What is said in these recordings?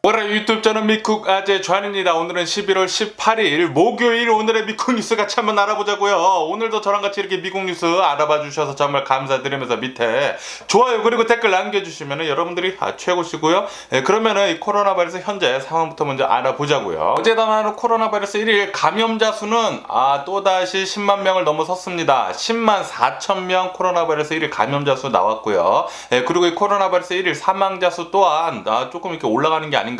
뭐라 유튜브 저는 미쿡 아재 좌입니다. 오늘은 11월 18일 목요일 오늘의 미쿡 뉴스 같이 한번 알아보자고요. 오늘도 저랑 같이 이렇게 미국 뉴스 알아봐 주셔서 정말 감사드리면서 밑에 좋아요 그리고 댓글 남겨주시면 여러분들이 최고시고요. 그러면은 이 코로나 바이러스 현재 상황부터 먼저 알아보자고요. 어제 나온 코로나 바이러스 1일 감염자 수는 또다시 10만 명을 넘어섰습니다. 10만 4천 명 코로나 바이러스 1일 감염자 수 나왔고요. 그리고 이 코로나 바이러스 1일 사망자 수 또한 조금 이렇게 올라가는 게 아닌가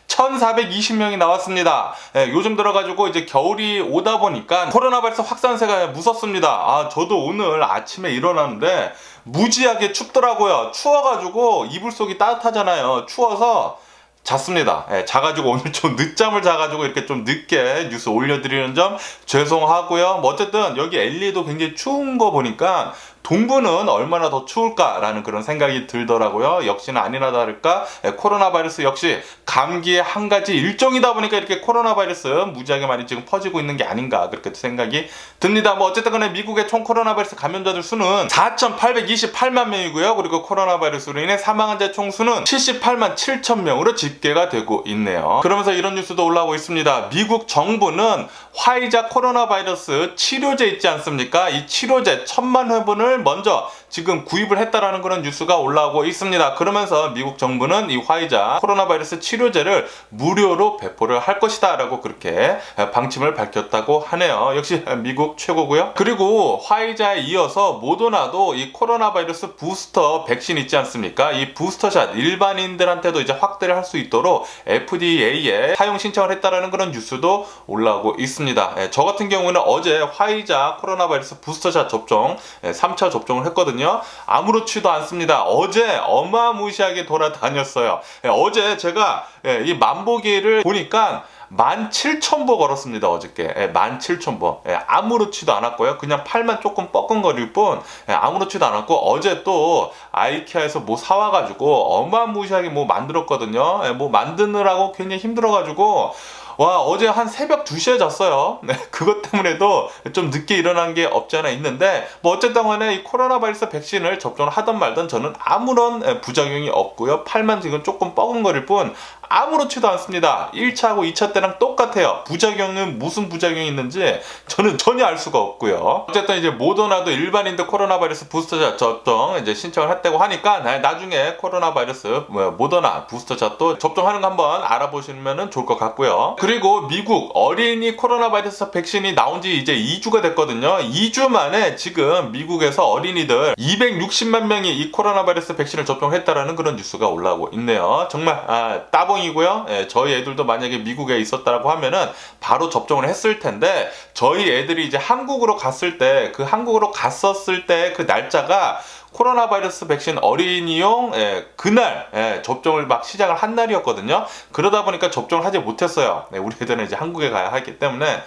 1420명이 나왔습니다. 요즘 들어가지고 이제 겨울이 오다 보니까 코로나 바이러스 확산세가 무섭습니다. 저도 오늘 아침에 일어났는데 무지하게 춥더라고요. 추워가지고 이불 속이 따뜻하잖아요. 추워서 잤습니다. 자가지고 오늘 좀 늦잠을 자가지고 이렇게 좀 늦게 뉴스 올려드리는 점 죄송하고요. 어쨌든 여기 LA도 굉장히 추운 거 보니까 동부는 얼마나 더 추울까라는 그런 생각이 들더라고요. 역시나 아니나 다를까 코로나 바이러스 역시 감기의 한 가지 일종이다 보니까 이렇게 코로나 바이러스 무지하게 많이 지금 퍼지고 있는 게 아닌가 그렇게 생각이 듭니다. 어쨌든 간에 미국의 총 코로나 바이러스 감염자들 수는 4,828만 명이고요. 그리고 코로나 바이러스로 인해 사망 환자 총 수는 78만 7천 명으로 집계가 되고 있네요. 그러면서 이런 뉴스도 올라오고 있습니다. 미국 정부는 화이자 코로나 바이러스 치료제 있지 않습니까? 이 치료제 1,000만 회분을 먼저 지금 구입을 했다라는 그런 뉴스가 올라오고 있습니다. 그러면서 미국 정부는 이 화이자 코로나 바이러스 치료제를 무료로 배포를 할 것이다 라고 그렇게 방침을 밝혔다고 하네요. 역시 미국 최고고요. 그리고 화이자에 이어서 모더나도 이 코로나 바이러스 부스터 백신 있지 않습니까? 이 부스터샷 일반인들한테도 이제 확대를 할 수 있도록 FDA에 사용 신청을 했다라는 그런 뉴스도 올라오고 있습니다. 저 같은 경우는 어제 화이자 코로나 바이러스 부스터샷 접종 3차 접종을 했거든요. 아무렇지도 않습니다. 어제 어마무시하게 돌아다녔어요. 어제 제가 이 만보기를 보니까 17,000보 걸었습니다. 어저께 17,000보 아무렇지도 않았고요. 그냥 팔만 조금 뻐끔거릴 뿐 아무렇지도 않았고 어제 또 아이케아에서 뭐 사와가지고 어마무시하게 뭐 만들었거든요. 뭐 만드느라고 굉장히 힘들어가지고 어제 한 새벽 2시에 잤어요. 그것 때문에도 좀 늦게 일어난 게 없지 않아 있는데 어쨌든 간에 이 코로나 바이러스 백신을 접종을 하든 말든 저는 아무런 부작용이 없고요. 팔만 지금 조금 뻐근거릴 뿐 아무렇지도 않습니다. 1차하고 2차 때랑 똑같아요. 부작용은 무슨 부작용이 있는지 저는 전혀 알 수가 없고요. 어쨌든 이제 모더나도 일반인들 코로나 바이러스 부스터샷 접종 이제 신청을 했다고 하니까 나중에 코로나 바이러스 모더나 부스터샷도 접종하는 거 한번 알아보시면 좋을 것 같고요. 그리고 미국 어린이 코로나 바이러스 백신이 나온 지 이제 2주가 됐거든요. 2주 만에 지금 미국에서 어린이들 260만 명이 이 코로나 바이러스 백신을 접종했다라는 그런 뉴스가 올라오고 있네요. 정말 따봉이고요. 저희 애들도 만약에 미국에 있었다고 하면은 바로 접종을 했을 텐데 저희 애들이 이제 한국으로 갔을 때 그 한국으로 갔었을 때 그 날짜가 코로나 바이러스 백신 어린이용 그날 접종을 막 시작을 한 날이었거든요. 그러다 보니까 접종을 하지 못했어요. 우리 애들은 이제 한국에 가야 하기 때문에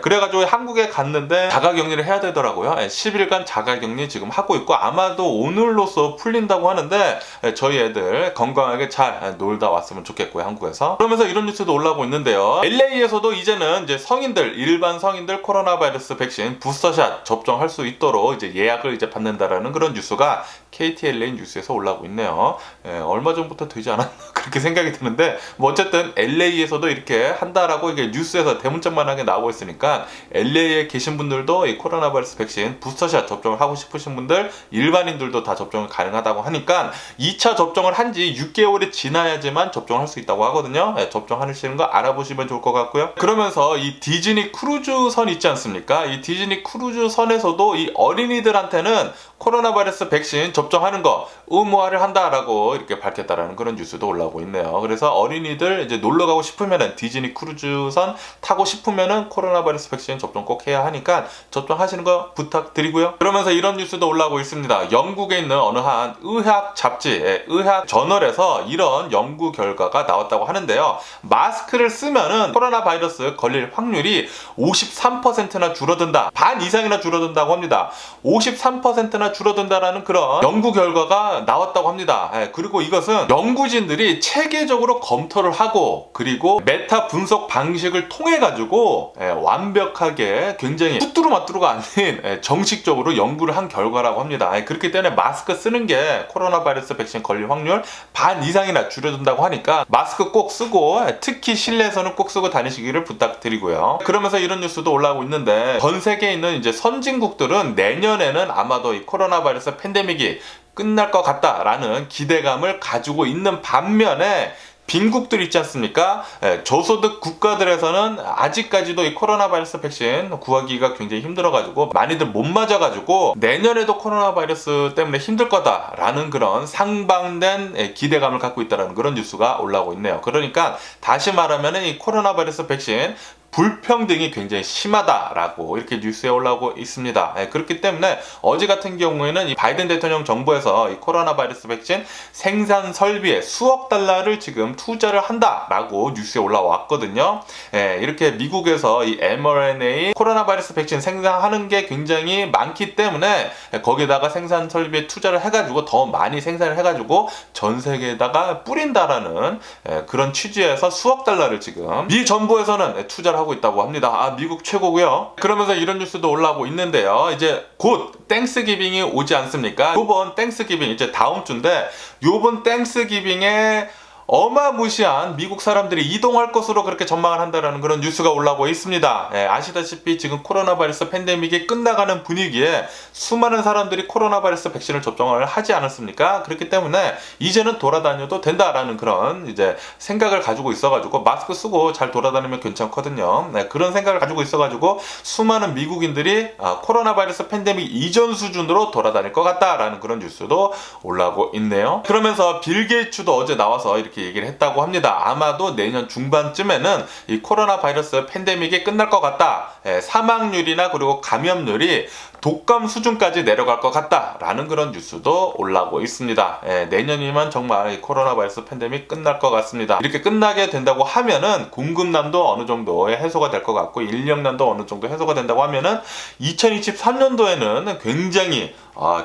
그래가지고 한국에 갔는데 자가격리를 해야 되더라고요. 10일간 자가격리 지금 하고 있고 아마도 오늘로써 풀린다고 하는데 저희 애들 건강하게 잘 놀다 왔으면 좋겠고요. 한국에서. 그러면서 이런 뉴스도 올라오고 있는데요. LA에서도 이제는 이제 성인들 일반 성인들 코로나 바이러스 백신 부스터샷 접종할 수 있도록 이제 예약을 이제 받는다라는 그런 뉴스가 KTLA 뉴스에서 올라오고 있네요. 얼마 전부터 되지 않았나 그렇게 생각이 드는데 어쨌든 LA에서도 이렇게 한다라고 이게 뉴스에서 대문짝만하게 나오고 있으니까 LA에 계신 분들도 이 코로나 바이러스 백신 부스터샷 접종을 하고 싶으신 분들 일반인들도 다 접종이 가능하다고 하니까 2차 접종을 한 지 6개월이 지나야지만 접종할 수 있다고 하거든요. 접종하시는 거 알아보시면 좋을 것 같고요. 그러면서 이 디즈니 크루즈선 있지 않습니까? 이 디즈니 크루즈선에서도 이 어린이들한테는 코로나 바이러스 백신 접종하는 거 의무화를 한다라고 이렇게 밝혔다라는 그런 뉴스도 올라오고 있네요. 그래서 어린이들 이제 놀러 가고 싶으면은 디즈니 크루즈선 타고 싶으면은 코로나 바이러스 백신 접종 꼭 해야 하니까 접종하시는 거 부탁드리고요. 그러면서 이런 뉴스도 올라오고 있습니다. 영국에 있는 어느 한 의학 잡지, 의학 저널에서 이런 연구 결과가 나왔다고 하는데요. 마스크를 쓰면은 코로나 바이러스 걸릴 확률이 53%나 줄어든다. 반 이상이나 줄어든다고 합니다. 53%나 이상이나 줄어든다라는 그런 연구 결과가 나왔다고 합니다. 그리고 이것은 연구진들이 체계적으로 검토를 하고 그리고 메타 분석 방식을 통해 가지고 완벽하게 굉장히 뚜뚜루마뚜루가 아닌 정식적으로 연구를 한 결과라고 합니다. 그렇기 때문에 마스크 쓰는 게 코로나 바이러스 백신 걸릴 확률 반 이상이나 줄여준다고 하니까 마스크 꼭 쓰고 특히 실내에서는 꼭 쓰고 다니시기를 부탁드리고요. 그러면서 이런 뉴스도 올라오고 있는데 전 세계에 있는 이제 선진국들은 내년에는 아마도 이 코로나 바이러스 팬데믹이 끝날 것 같다라는 기대감을 가지고 있는 반면에 빈국들 있지 않습니까? 저소득 국가들에서는 아직까지도 이 코로나 바이러스 백신 구하기가 굉장히 힘들어가지고 많이들 못 맞아가지고 내년에도 코로나 바이러스 때문에 힘들 거다라는 그런 상반된 기대감을 갖고 있다는 그런 뉴스가 올라오고 있네요. 그러니까 다시 말하면 이 코로나 바이러스 백신 불평등이 굉장히 심하다라고 이렇게 뉴스에 올라오고 있습니다. 그렇기 때문에 어제 같은 경우에는 이 바이든 대통령 정부에서 이 코로나 바이러스 백신 생산 설비에 수억 달러를 지금 투자를 한다라고 뉴스에 올라왔거든요. 이렇게 미국에서 이 mRNA 코로나 바이러스 백신 생산하는 게 굉장히 많기 때문에 거기다가 생산 설비에 투자를 해가지고 더 많이 생산을 해가지고 전 세계에다가 뿌린다라는 그런 취지에서 수억 달러를 지금 미 정부에서는 투자를 하고 있다고 합니다. 미국 최고고요. 그러면서 이런 뉴스도 올라오고 있는데요. 이제 곧 땡스기빙이 오지 않습니까? 요번 땡스기빙 이제 다음 주인데 요번 땡스기빙에 어마무시한 미국 사람들이 이동할 것으로 그렇게 전망을 한다는 그런 뉴스가 올라오고 있습니다. 아시다시피 지금 코로나 바이러스 팬데믹이 끝나가는 분위기에 수많은 사람들이 코로나 바이러스 백신을 접종을 하지 않았습니까? 그렇기 때문에 이제는 돌아다녀도 된다라는 그런 이제 생각을 가지고 있어가지고 마스크 쓰고 잘 돌아다니면 괜찮거든요. 그런 생각을 가지고 있어가지고 수많은 미국인들이 코로나 바이러스 팬데믹 이전 수준으로 돌아다닐 것 같다라는 그런 뉴스도 올라오고 있네요. 그러면서 빌 게이츠도 어제 나와서 이렇게 얘기를 했다고 합니다. 아마도 내년 중반쯤에는 이 코로나 바이러스 팬데믹이 끝날 것 같다. 사망률이나 그리고 감염률이 독감 수준까지 내려갈 것 같다라는 그런 뉴스도 올라오고 있습니다. 내년이면 정말 이 코로나 바이러스 팬데믹 끝날 것 같습니다. 이렇게 끝나게 된다고 하면은 공급난도 어느 정도 해소가 될 것 같고 인력난도 어느 정도 해소가 된다고 하면은 2023년도에는 굉장히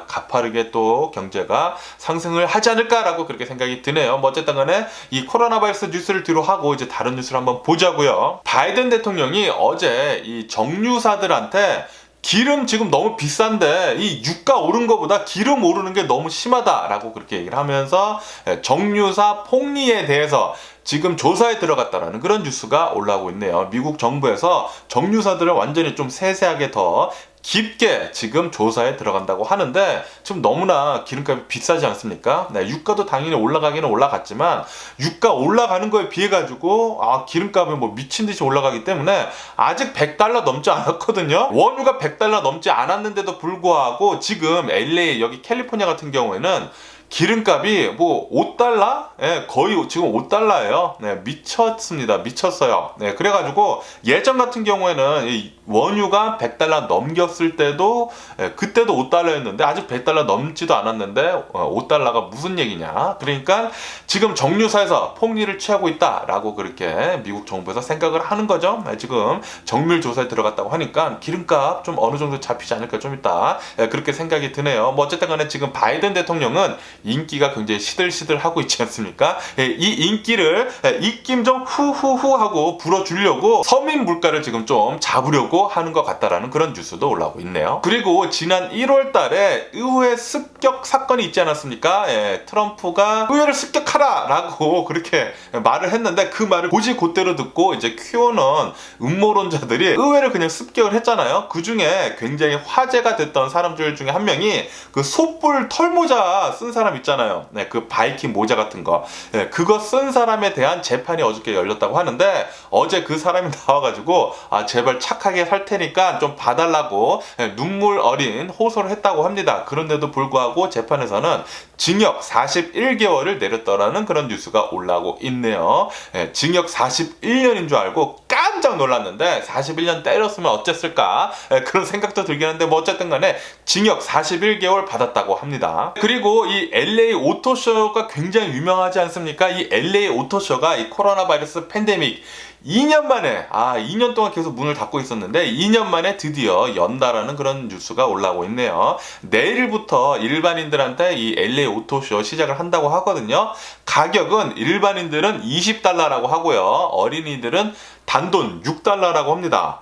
가파르게 또 경제가 상승을 하지 않을까라고 그렇게 생각이 드네요. 어쨌든 간에 이 코로나 바이러스 뉴스를 뒤로 하고 이제 다른 뉴스를 한번 보자고요. 바이든 대통령이 어제 이 정유사들한테 기름 지금 너무 비싼데 이 유가 오른 거보다 기름 오르는 게 너무 심하다라고 그렇게 얘기를 하면서 정유사 폭리에 대해서 지금 조사에 들어갔다라는 그런 뉴스가 올라오고 있네요. 미국 정부에서 정유사들을 완전히 좀 세세하게 더 깊게 지금 조사에 들어간다고 하는데 지금 너무나 기름값이 비싸지 않습니까? 유가도 당연히 올라가기는 올라갔지만 유가 올라가는 거에 비해 가지고 기름값이 뭐 미친 듯이 올라가기 때문에 아직 100달러 넘지 않았거든요. 원유가 100달러 넘지 않았는데도 불구하고 지금 LA 여기 캘리포니아 같은 경우에는 기름값이 뭐 5달러? 거의 지금 5달러예요. 미쳤습니다. 미쳤어요. 그래가지고 예전 같은 경우에는 이 원유가 100달러 넘겼을 때도 그때도 5달러였는데 아직 100달러 넘지도 않았는데 5달러가 무슨 얘기냐. 그러니까 지금 정유사에서 폭리를 취하고 있다라고 그렇게 미국 정부에서 생각을 하는 거죠. 지금 정밀 조사에 들어갔다고 하니까 기름값 좀 어느 정도 잡히지 않을까 좀 있다. 그렇게 생각이 드네요. 어쨌든 간에 지금 바이든 대통령은 인기가 굉장히 시들시들하고 있지 않습니까? 이 인기를 입김 좀 후후후 하고 불어주려고 서민 물가를 지금 좀 잡으려고 하는 것 같다라는 그런 뉴스도 올라오고 있네요. 그리고 지난 1월 달에 의회 습격 사건이 있지 않았습니까? 트럼프가 의회를 습격하라 라고 그렇게 말을 했는데 그 말을 곧이곧대로 듣고 이제 QAnon 음모론자들이 의회를 그냥 습격을 했잖아요. 그 중에 굉장히 화제가 됐던 사람들 중에 한 명이 그 솥불 털모자 쓴 사람 있잖아요. 그 바이킹 모자 같은 거. 그거 쓴 사람에 대한 재판이 어저께 열렸다고 하는데 어제 그 사람이 나와가지고 제발 착하게 살 테니까 좀 봐달라고 눈물 어린 호소를 했다고 합니다. 그런데도 불구하고 재판에서는 징역 41개월을 내렸더라는 그런 뉴스가 올라오고 있네요. 징역 41년인 줄 알고 깜짝 놀랐는데 41년 때렸으면 어쨌을까 그런 생각도 들긴 한데 뭐 어쨌든 간에 징역 41개월 받았다고 합니다. 그리고 이 LA 오토쇼가 굉장히 유명하지 않습니까? 이 LA 오토쇼가 이 코로나 바이러스 팬데믹 2년 만에 2년 동안 계속 문을 닫고 있었는데 2년 만에 드디어 연다라는 그런 뉴스가 올라오고 있네요. 내일부터 일반인들한테 이 LA 오토쇼 시작을 한다고 하거든요. 가격은 일반인들은 $20라고 하고요. 어린이들은 단돈 $6라고 합니다.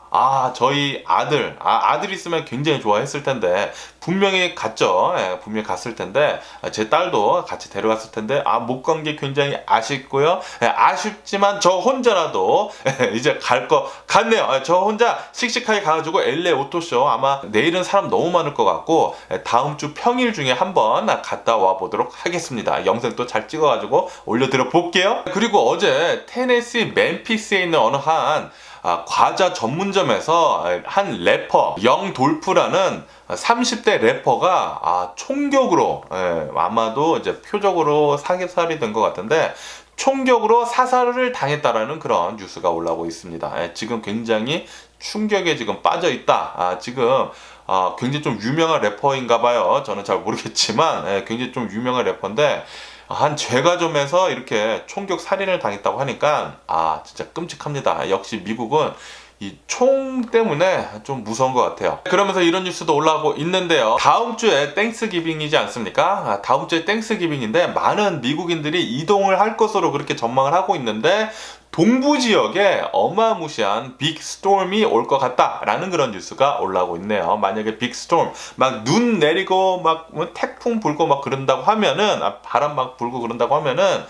저희 아들 있으면 굉장히 좋아했을 텐데 분명히 갔죠. 분명히 갔을 텐데 제 딸도 같이 데려갔을 텐데 못 간 게 굉장히 아쉽고요. 아쉽지만 저 혼자라도 이제 갈 거 같네요. 저 혼자 씩씩하게 가가지고 LA 오토쇼 아마 내일은 사람 너무 많을 것 같고 다음 주 평일 중에 한번 갔다 와 보도록 하겠습니다. 영상도 잘 찍어가지고 올려드려 볼게요. 그리고 어제 테네시 멤피스에 있는 어느 한 과자 전문점에서 한 래퍼 영돌프라는 30대 래퍼가 총격으로 아마도 이제 표적으로 사살이 된 것 같은데 총격으로 사살을 당했다라는 그런 뉴스가 올라오고 있습니다. 지금 굉장히 충격에 지금 빠져 있다. 지금 굉장히 좀 유명한 래퍼인가 봐요. 저는 잘 모르겠지만 굉장히 좀 유명한 래퍼인데 한 죄가점에서 이렇게 총격 살인을 당했다고 하니까 진짜 끔찍합니다. 역시 미국은 이 총 때문에 좀 무서운 것 같아요. 그러면서 이런 뉴스도 올라오고 있는데요. 다음 주에 땡스기빙이지 않습니까? 다음 주에 땡스기빙인데 많은 미국인들이 이동을 할 것으로 그렇게 전망을 하고 있는데 동부 지역에 어마무시한 빅 스톰이 올 것 같다라는 그런 뉴스가 올라오고 있네요. 만약에 빅 스톰 막 눈 내리고 막 태풍 불고 막 그런다고 하면은 바람 막 불고 그런다고 하면은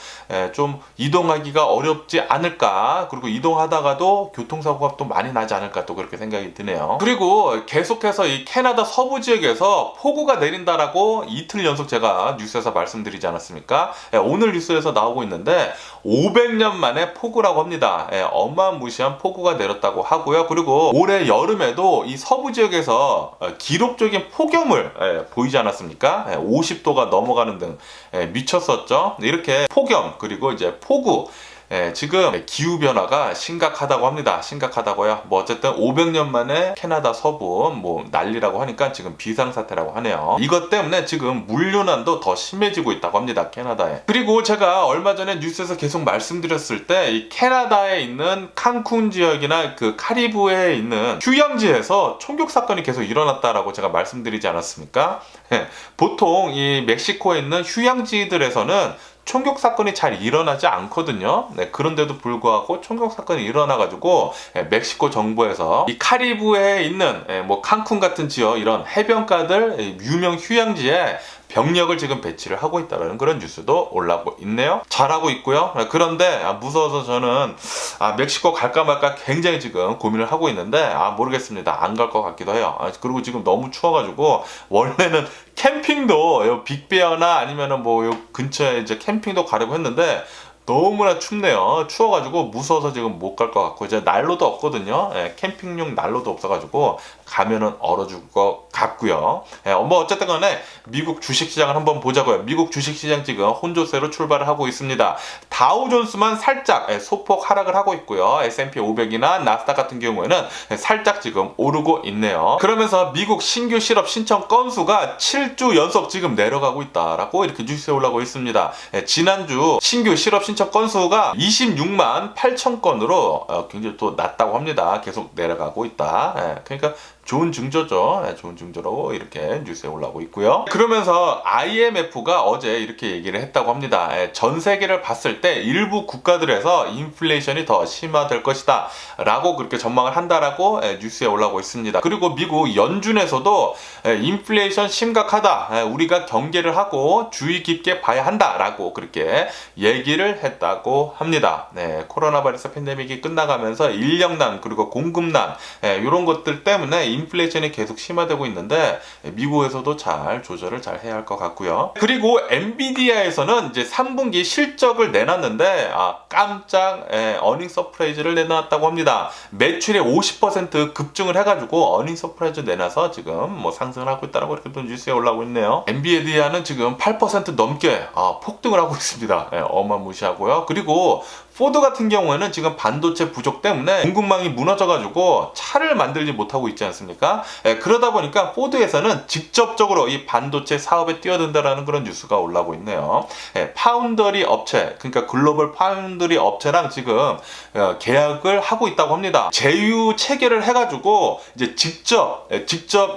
좀 이동하기가 어렵지 않을까. 그리고 이동하다가도 교통사고가 또 많이 나지 않을까 또 그렇게 생각이 드네요. 그리고 계속해서 이 캐나다 서부 지역에서 폭우가 내린다라고 이틀 연속 제가 뉴스에서 말씀드리지 않았습니까? 오늘 뉴스에서 나오고 있는데 500년 만에 폭우라고 합니다. 어마무시한 폭우가 내렸다고 하고요. 그리고 올해 여름에도 이 서부 지역에서 기록적인 폭염을 보이지 않았습니까? 50도가 넘어가는 등 미쳤었죠. 이렇게 폭염 그리고 이제 폭우 지금 기후변화가 심각하다고 합니다. 심각하다고요. 뭐 어쨌든 500년 만에 캐나다 서부 뭐 난리라고 하니까 지금 비상사태라고 하네요. 이것 때문에 지금 물류난도 더 심해지고 있다고 합니다. 캐나다에. 그리고 제가 얼마 전에 뉴스에서 계속 말씀드렸을 때 이 캐나다에 있는 칸쿤 지역이나 그 카리브해에 있는 휴양지에서 총격 사건이 계속 일어났다라고 제가 말씀드리지 않았습니까? 보통 이 멕시코에 있는 휴양지들에서는 총격 사건이 잘 일어나지 않거든요. 그런데도 불구하고 총격 사건이 일어나가지고 멕시코 정부에서 이 카리브해에 있는 뭐 칸쿤 같은 지역 이런 해변가들 유명 휴양지에 병력을 지금 배치를 하고 있다는 그런 뉴스도 올라오고 있네요. 잘하고 있고요. 그런데 무서워서 저는 멕시코 갈까 말까 굉장히 지금 고민을 하고 있는데 모르겠습니다. 안 갈 것 같기도 해요. 그리고 지금 너무 추워가지고 원래는 캠핑도 빅베어나 아니면은 뭐 요 근처에 이제 캠핑도 가려고 했는데 너무나 춥네요. 추워가지고 무서워서 지금 못 갈 것 같고 이제 난로도 없거든요. 캠핑용 난로도 없어가지고 가면은 얼어 죽을 것 같고요. 뭐 어쨌든 간에 미국 주식시장을 한번 보자고요. 미국 주식시장 지금 혼조세로 출발을 하고 있습니다. 다우존스만 살짝 소폭 하락을 하고 있고요. S&P 500이나 나스닥 같은 경우에는 살짝 지금 오르고 있네요. 그러면서 미국 신규 실업 신청 건수가 7주 연속 지금 내려가고 있다라고 이렇게 뉴스에 올라오고 있습니다. 지난주 신규 실업 신청 건수가 26만 8천 건으로 굉장히 또 낮다고 합니다. 계속 내려가고 있다. 그러니까 좋은 징조죠. 좋은 징조로 이렇게 뉴스에 올라오고 있고요. 그러면서 IMF가 어제 이렇게 얘기를 했다고 합니다. 전 세계를 봤을 때 일부 국가들에서 인플레이션이 더 심화될 것이다 라고 그렇게 전망을 한다라고 뉴스에 올라오고 있습니다. 그리고 미국 연준에서도 인플레이션 심각하다, 우리가 경계를 하고 주의 깊게 봐야 한다라고 그렇게 얘기를 했다고 합니다. 코로나 바이러스 팬데믹이 끝나가면서 인력난 그리고 공급난 이런 것들 때문에 인플레이션이 계속 심화되고 있는데 미국에서도 잘 조절을 잘 해야 할 것 같고요. 그리고 엔비디아에서는 이제 3분기 실적을 내놨는데 깜짝 어닝 서프라이즈를 내놨다고 합니다. 매출의 50% 급증을 해가지고 어닝 서프라이즈 내놔서 지금 뭐 상승을 하고 있다고 이렇게 또 뉴스에 올라오고 있네요. 엔비디아는 지금 8% 넘게 폭등을 하고 있습니다. 어마무시하고요. 그리고 포드 같은 경우에는 지금 반도체 부족 때문에 공급망이 무너져가지고 차를 만들지 못하고 있지 않습니까? 그러다 보니까 포드에서는 직접적으로 이 반도체 사업에 뛰어든다라는 그런 뉴스가 올라오고 있네요. 파운더리 업체, 그러니까 글로벌 파운더리 업체랑 지금 계약을 하고 있다고 합니다. 제휴 체결을 해가지고 이제 직접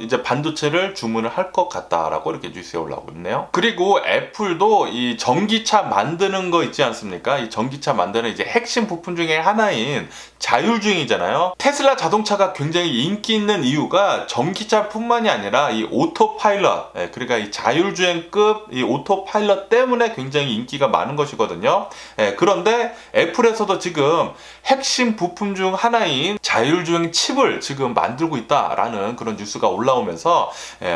이제 반도체를 주문을 할 것 같다라고 이렇게 뉴스에 올라오고 있네요. 그리고 애플도 이 전기차 만드는 거 있지 않습니까? 이 전기차 만드는 이제 핵심 부품 중에 하나인 자율주행이잖아요. 테슬라 자동차가 굉장히 인기 있는 이유가 전기차뿐만이 아니라 이 오토파일럿, 그러니까 이 자율주행급 이 오토파일럿 때문에 굉장히 인기가 많은 것이거든요. 그런데 애플에서도 지금 핵심 부품 중 하나인 자율주행 칩을 지금 만들고 있다라는 그런 뉴스가 올라오면서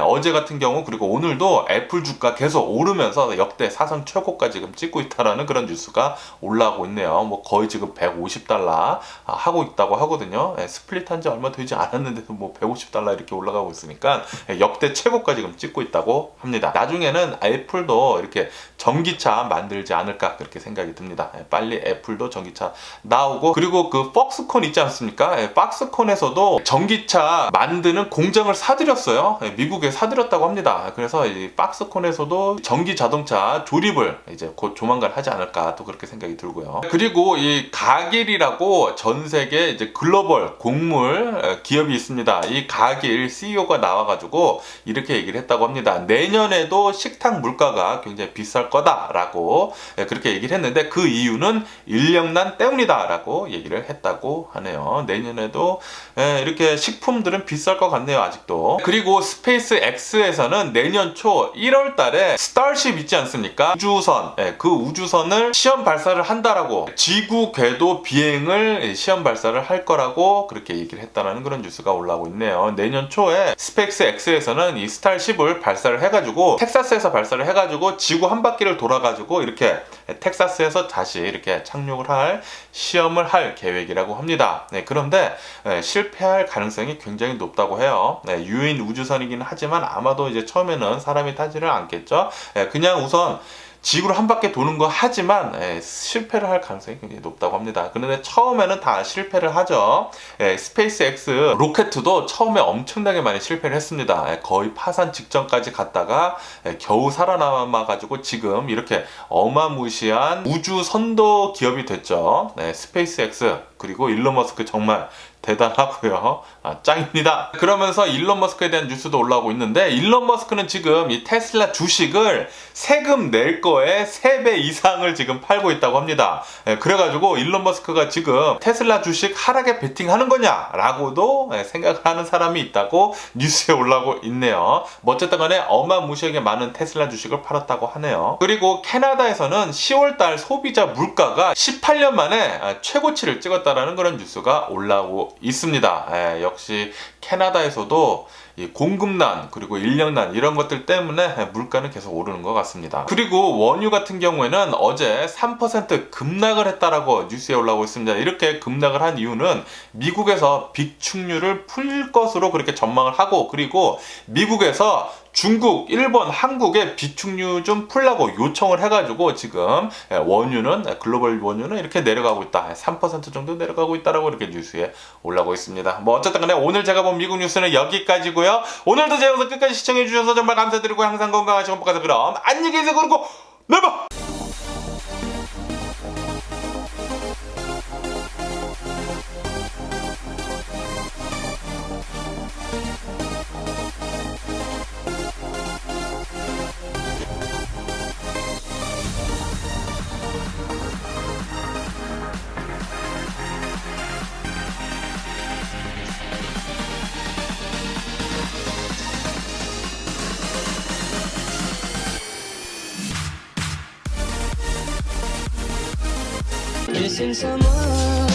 어제 같은 경우 그리고 오늘도 애플 주가 계속 오르면서 역대 사상 최고가 지금 찍고 있다라는 그런 뉴스가 올라오고 있네요. 뭐 거의 지금 150달러 하고 있다고 하거든요. 스플릿한 지 얼마 되지 않았는데도 뭐 150달러 이렇게 올라가고 있으니까 역대 최고가 지금 찍고 있다고 합니다. 나중에는 애플도 이렇게 전기차 만들지 않을까 그렇게 생각이 듭니다. 빨리 애플도 전기차 나오고, 그리고 그 폭스콘 있지 않습니까? 폭스콘에서도 전기차 만드는 공장을 사들였어요. 미국에 사들였다고 합니다. 그래서 이 폭스콘에서도 전기 자동차 조립을 이제 곧 조만간 하지 않을까 또 그렇게 생각이 들고요. 그리고 이 가길이라고 전 세계 이제 글로벌 곡물 기업이 있습니다. 이 가길 CEO가 나와가지고 이렇게 얘기를 했다고 합니다. 내년에도 식탁 물가가 굉장히 비쌀 거다라고 그렇게 얘기를 했는데 그 이유는 인력난 때문이다라고 얘기를 했다고 하네요. 내년에도 이렇게 식품들은 비쌀 것 같네요, 아직도. 그리고 스페이스 X에서는 내년 초 1월 달에 스타쉽 있지 않습니까? 우주선, 그 우주선을 시험 발사를 한다라고, 지구 궤도 비행을 시험 발사를 할 거라고 그렇게 얘기를 했다라는 그런 뉴스가 올라오고 있네요. 내년 초에 스페이스 X에서는 이 스타쉽을 발사를 해가지고 텍사스에서 발사를 해가지고 지구 한 바퀴를 돌아가지고 이렇게 텍사스에서 다시 이렇게 착륙을 할 시험을 할 계획이라고 합니다. 그런데 실패할 가능성이 굉장히 높다고 해요. 유인 우주선이긴 하지만 아마도 이제 처음에는 사람이 타지를 않겠죠. 그냥 우선 지구를 한 바퀴 도는 거 하지만 실패를 할 가능성이 굉장히 높다고 합니다. 그런데 처음에는 다 실패를 하죠. 스페이스 X 로켓도 처음에 엄청나게 많이 실패를 했습니다. 거의 파산 직전까지 갔다가 겨우 살아남아가지고 지금 이렇게 어마무시한 우주 선도 기업이 됐죠. 스페이스 X 그리고 일론 머스크 정말 대단하고요. 짱입니다. 그러면서 일론 머스크에 대한 뉴스도 올라오고 있는데, 일론 머스크는 지금 이 테슬라 주식을 세금 낼 거에 3배 이상을 지금 팔고 있다고 합니다. 그래가지고 일론 머스크가 지금 테슬라 주식 하락에 베팅하는 거냐라고도 생각을 하는 사람이 있다고 뉴스에 올라오고 있네요. 뭐 어쨌든 간에 어마무시하게 많은 테슬라 주식을 팔았다고 하네요. 그리고 캐나다에서는 10월달 소비자 물가가 18년 만에 최고치를 찍었다라는 그런 뉴스가 올라오고 있습니다. 역시 캐나다에서도 이 공급난 그리고 인력난 이런 것들 때문에 물가는 계속 오르는 것 같습니다. 그리고 원유 같은 경우에는 어제 3% 급락을 했다라고 뉴스에 올라오고 있습니다. 이렇게 급락을 한 이유는 미국에서 비축유를 풀 것으로 그렇게 전망을 하고, 그리고 미국에서 중국, 일본, 한국에 비축유 좀 풀라고 요청을 해가지고 지금 원유는, 글로벌 원유는 이렇게 내려가고 있다. 3% 정도 내려가고 있다라고 이렇게 뉴스에 올라오고 있습니다. 뭐 어쨌든 간에 오늘 제가 본 미국 뉴스는 여기까지고요. 오늘도 제 영상 끝까지 시청해주셔서 정말 감사드리고 항상 건강하시고 행복하세요. 그럼 안녕히 계세요. 그리고 네버! Missing someone